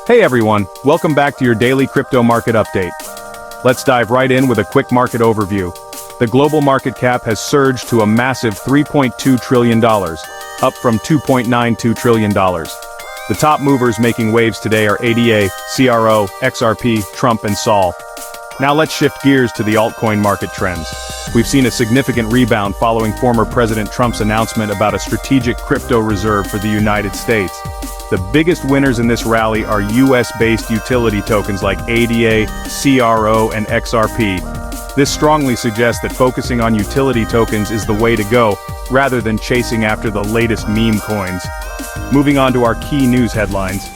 Hey everyone, welcome back to your daily crypto market update. Let's dive right in with a quick market overview. The global market cap has surged to a massive $3.2 trillion, up from $2.92 trillion. The top movers making waves today are ADA, CRO, XRP, Trump and Sol. Now let's shift gears to the altcoin market trends. We've seen a significant rebound following former President Trump's announcement about a strategic crypto reserve for the United States. The biggest winners in this rally are US-based utility tokens like ADA, CRO, and XRP. This strongly suggests that focusing on utility tokens is the way to go, rather than chasing after the latest meme coins. Moving on to our key news headlines.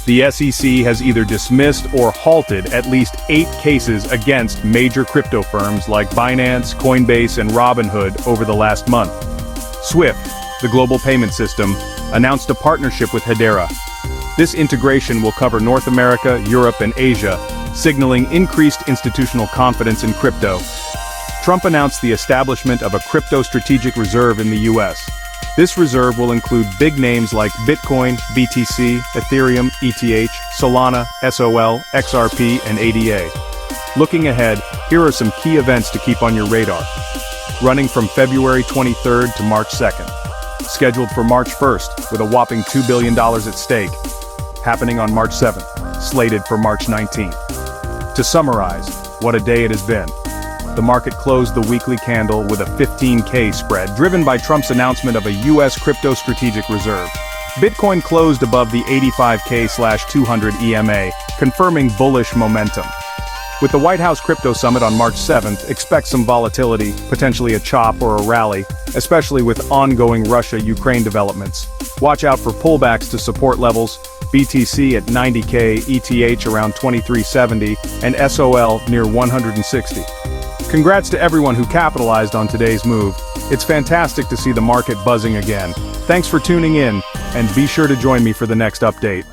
The SEC has either dismissed or halted at least 8 cases against major crypto firms like Binance, Coinbase, and Robinhood over the last month. SWIFT, the global payment system, announced a partnership with Hedera. This integration will cover North America, Europe, and Asia, signaling increased institutional confidence in crypto. Trump announced the establishment of a crypto strategic reserve in the US. This reserve will include big names like Bitcoin, BTC, Ethereum, ETH, Solana, SOL, XRP, and ADA. Looking ahead, here are some key events to keep on your radar. Running from February 23rd to March 2nd. Scheduled for March 1st, with a whopping $2 billion at stake. Happening on March 7th, slated for March 19th. To summarize, what a day it has been. The market closed the weekly candle with a 15K spread, driven by Trump's announcement of a US crypto strategic reserve. Bitcoin closed above the 85K/200 EMA, confirming bullish momentum. With the White House Crypto Summit on March 7th, expect some volatility, potentially a chop or a rally, especially with ongoing Russia-Ukraine developments. Watch out for pullbacks to support levels, BTC at 90K, ETH around 2370, and SOL near 160. Congrats to everyone who capitalized on today's move. It's fantastic to see the market buzzing again. Thanks for tuning in, and be sure to join me for the next update.